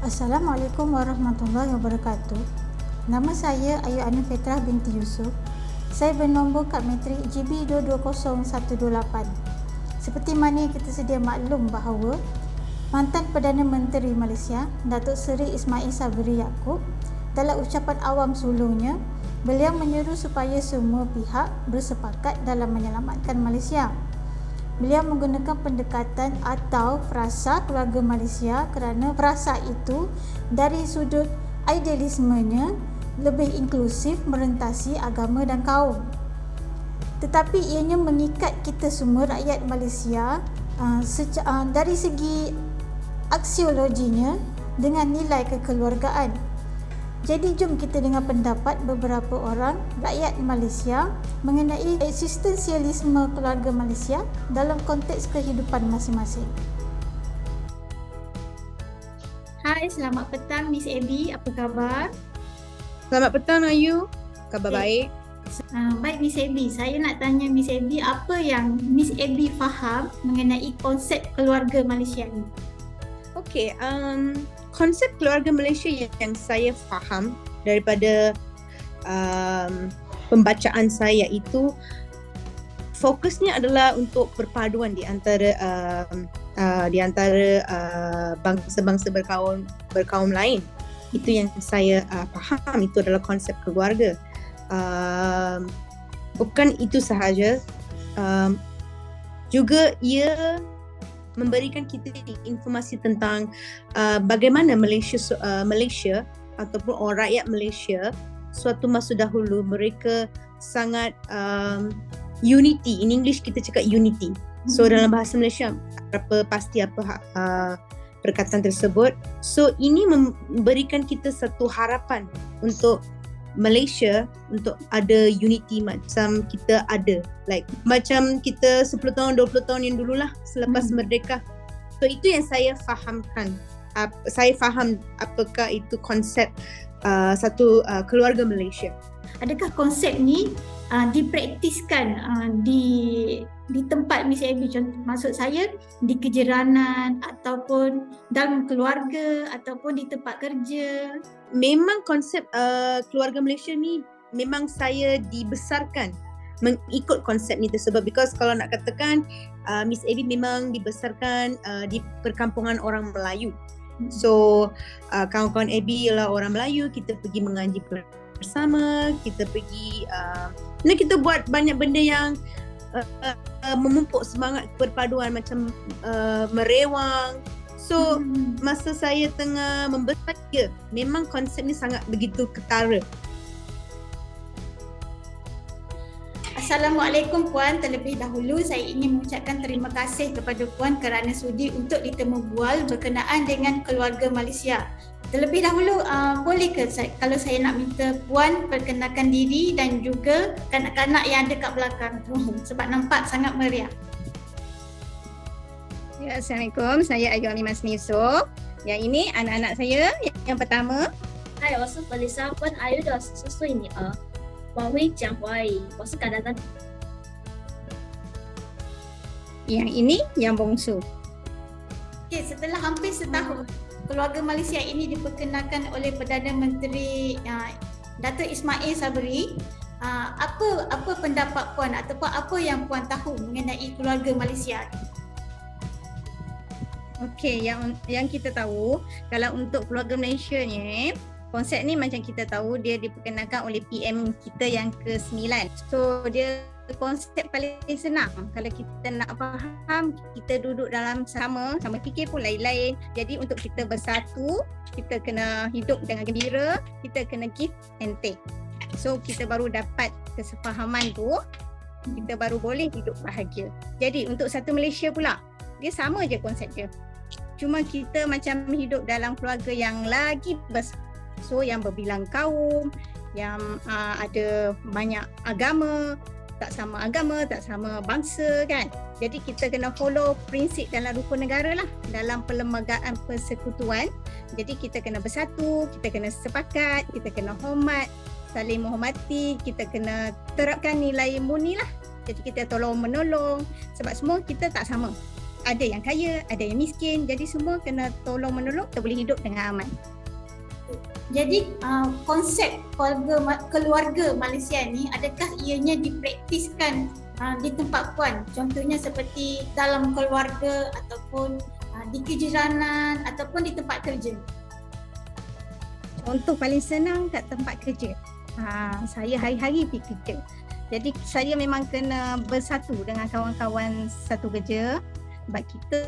Assalamualaikum warahmatullahi wabarakatuh. Nama saya Ayu Anu Petrah binti Yusuf. Saya bernombor kad matrik GB220128. Seperti mana kita sedia maklum bahawa mantan Perdana Menteri Malaysia, Datuk Seri Ismail Sabri Yaakob, dalam ucapan awam sulungnya, beliau menyeru supaya semua pihak bersepakat dalam menyelamatkan Malaysia. Beliau menggunakan pendekatan atau frasa keluarga Malaysia kerana frasa itu dari sudut idealismenya lebih inklusif, merentasi agama dan kaum. Tetapi ianya mengikat kita semua rakyat Malaysia dari segi aksiologinya dengan nilai kekeluargaan. Jadi jom kita dengar pendapat beberapa orang rakyat Malaysia mengenai eksistensialisme keluarga Malaysia dalam konteks kehidupan masing-masing. Hai, selamat petang Miss Abby, apa khabar? Selamat petang Ayu, khabar baik. Baik Miss Abby, saya nak tanya Miss Abby apa yang Miss Abby faham mengenai konsep keluarga Malaysia ni? Okey, konsep keluarga Malaysia yang saya faham daripada pembacaan saya itu fokusnya adalah untuk perpaduan di antara bangsa-bangsa berkaum lain. Itu yang saya faham, itu adalah konsep keluarga. Bukan itu sahaja, juga ia memberikan kita informasi tentang bagaimana Malaysia ataupun orang rakyat Malaysia suatu masa dahulu mereka sangat unity. In English kita cakap unity. So dalam bahasa Malaysia pasti apa perkataan tersebut. So ini memberikan kita satu harapan untuk Malaysia untuk ada unity macam kita ada, like macam kita 10 tahun 20 tahun yang dululah selepas merdeka. So itu yang saya fahamkan. Saya faham apakah itu konsep satu keluarga Malaysia. Adakah konsep ni dipraktiskan di tempat Miss Abby, maksud saya di kejiranan ataupun dalam keluarga ataupun di tempat kerja? Memang konsep keluarga Malaysia ni memang saya dibesarkan mengikut konsep ni tersebut, because kalau nak katakan Miss Abby memang dibesarkan di perkampungan orang Melayu. So kawan-kawan Abby ialah orang Melayu, kita pergi mengaji bersama, kita pergi kita buat banyak benda yang memupuk semangat perpaduan macam merewang. So masa saya tengah membesar, memang konsep ni sangat begitu ketara. Assalamualaikum Puan. Terlebih dahulu saya ingin mengucapkan terima kasih kepada Puan kerana sudi untuk ditemu bual berkenaan dengan keluarga Malaysia. Terlebih dahulu, boleh ke kalau saya nak minta Puan perkenalkan diri dan juga kanak-kanak yang ada kat belakang tu, sebab nampak sangat meriah. Ya, Assalamualaikum, saya Ayu Alimas Yusuf. Yang ini anak-anak saya. Yang pertama, 嗨，我是本里莎问阿玉的10岁女儿，我会讲华语，我是甘南的。 yang ini yang bongsu. Okay, setelah hampir setahun keluarga Malaysia ini diperkenalkan oleh Perdana Menteri Datuk Ismail Sabri, apa pendapat Puan ataupun apa yang Puan tahu mengenai keluarga Malaysia? Okey, yang kita tahu kalau untuk keluarga Malaysia ni, konsep ni macam kita tahu dia diperkenalkan oleh PM kita yang ke-9. So dia konsep paling senang. Kalau kita nak faham, kita duduk dalam sama fikir pun lain-lain. Jadi untuk kita bersatu, kita kena hidup dengan gembira, kita kena give and take. So kita baru dapat kesefahaman tu, kita baru boleh hidup bahagia. Jadi untuk satu Malaysia pula, dia sama je konsep dia. Cuma kita macam hidup dalam keluarga yang lagi besar. So yang berbilang kaum, yang ada banyak agama, tak sama bangsa kan. Jadi kita kena follow prinsip dalam rukun negara lah, dalam perlembagaan persekutuan. Jadi kita kena bersatu, kita kena sepakat, kita kena hormat, saling menghormati, kita kena terapkan nilai murni lah. Jadi kita tolong menolong, sebab semua kita tak sama. ada yang kaya, ada yang miskin. Jadi semua kena tolong menolong, kita boleh hidup dengan aman. Jadi konsep keluarga Malaysia ni adakah ianya dipraktiskan di tempat puan? Contohnya seperti dalam keluarga ataupun di kejiranan ataupun di tempat kerja. Contoh paling senang kat tempat kerja. Saya hari-hari pergi kerja. Jadi saya memang kena bersatu dengan kawan-kawan satu kerja. Sebab kita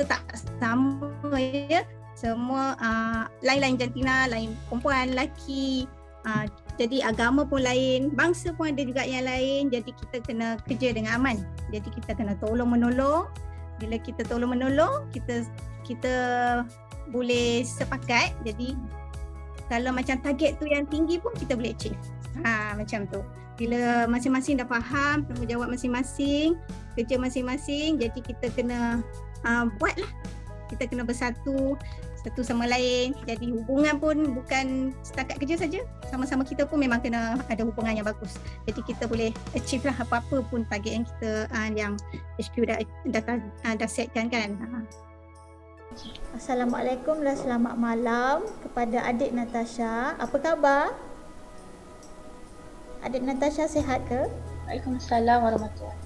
tak sama ya. Semua lain-lain jantina, lain perempuan, lelaki. Jadi agama pun lain, bangsa pun ada juga yang lain. Jadi kita kena kerja dengan aman. Jadi kita kena tolong menolong. Bila kita tolong menolong, kita boleh sepakat. Jadi kalau macam target tu yang tinggi pun kita boleh achieve. Macam tu. Bila masing-masing dah faham tanggungjawab masing-masing, kerja masing-masing, jadi kita kena buatlah. Kita kena bersatu satu sama lain. Jadi hubungan pun bukan setakat kerja saja. Sama-sama kita pun memang kena ada hubungan yang bagus. Jadi kita boleh achieve lah apa-apa pun target yang kita yang HQ dah setkan kan. Assalamualaikum dan selamat malam kepada adik Natasha. Apa khabar? Adik Natasha sihat ke? Waalaikumsalam warahmatullahi.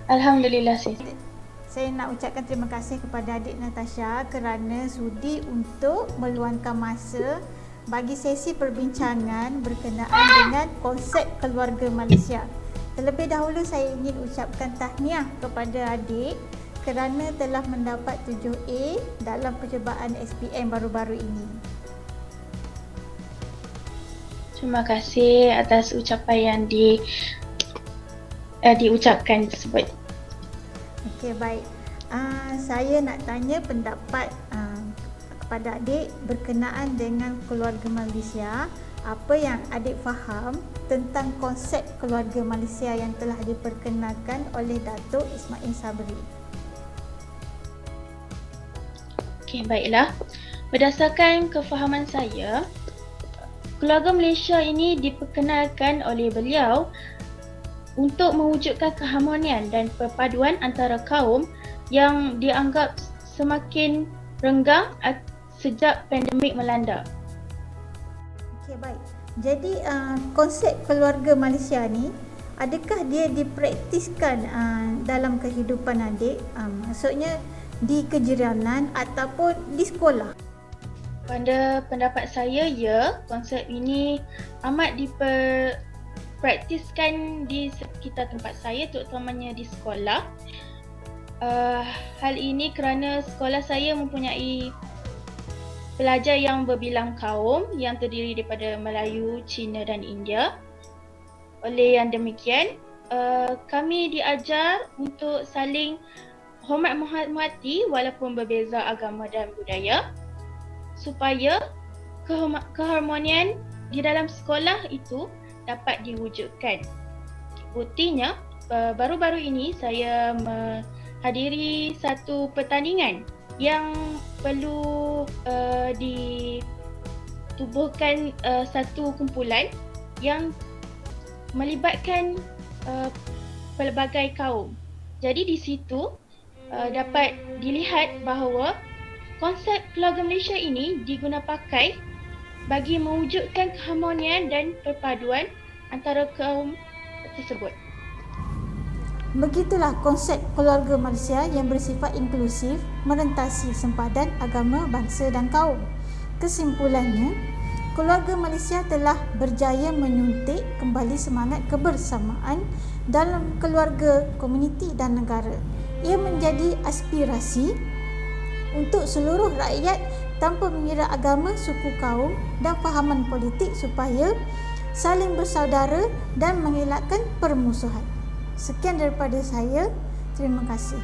Alhamdulillah sihat. Saya nak ucapkan terima kasih kepada adik Natasha kerana sudi untuk meluangkan masa bagi sesi perbincangan berkenaan dengan konsep keluarga Malaysia. Terlebih dahulu saya ingin ucapkan tahniah kepada adik kerana telah mendapat 7A dalam percubaan SPM baru-baru ini. Terima kasih atas ucapan yang diucapkan tersebut. Okey, baik. Saya nak tanya pendapat kepada adik berkenaan dengan keluarga Malaysia. Apa yang adik faham tentang konsep keluarga Malaysia yang telah diperkenalkan oleh Datuk Ismail Sabri? Okey, baiklah. Berdasarkan kefahaman saya, keluarga Malaysia ini diperkenalkan oleh beliau untuk mewujudkan keharmonian dan perpaduan antara kaum yang dianggap semakin renggang sejak pandemik melanda. Okey, baik. Jadi konsep keluarga Malaysia ni adakah dia dipraktiskan dalam kehidupan adik? Maksudnya di kejiranan ataupun di sekolah? Pada pendapat saya, ya, konsep ini amat dipraktiskan di sekitar tempat saya, terutamanya di sekolah. Hal ini kerana sekolah saya mempunyai pelajar yang berbilang kaum yang terdiri daripada Melayu, Cina dan India. Oleh yang demikian, kami diajar untuk saling hormat menghormati walaupun berbeza agama dan budaya, supaya keharmonian di dalam sekolah itu dapat diwujudkan. Buktinya, baru-baru ini saya menghadiri satu pertandingan yang perlu ditubuhkan satu kumpulan yang melibatkan pelbagai kaum. Jadi di situ dapat dilihat bahawa konsep keluarga Malaysia ini diguna pakai bagi mewujudkan keharmonian dan perpaduan antara kaum tersebut. Begitulah konsep keluarga Malaysia yang bersifat inklusif, merentasi sempadan agama, bangsa dan kaum. Kesimpulannya, keluarga Malaysia telah berjaya menyuntik kembali semangat kebersamaan dalam keluarga, komuniti dan negara. Ia menjadi aspirasi untuk seluruh rakyat tanpa mengira agama, suku, kaum dan fahaman politik supaya saling bersaudara dan mengelakkan permusuhan. Sekian daripada saya. Terima kasih.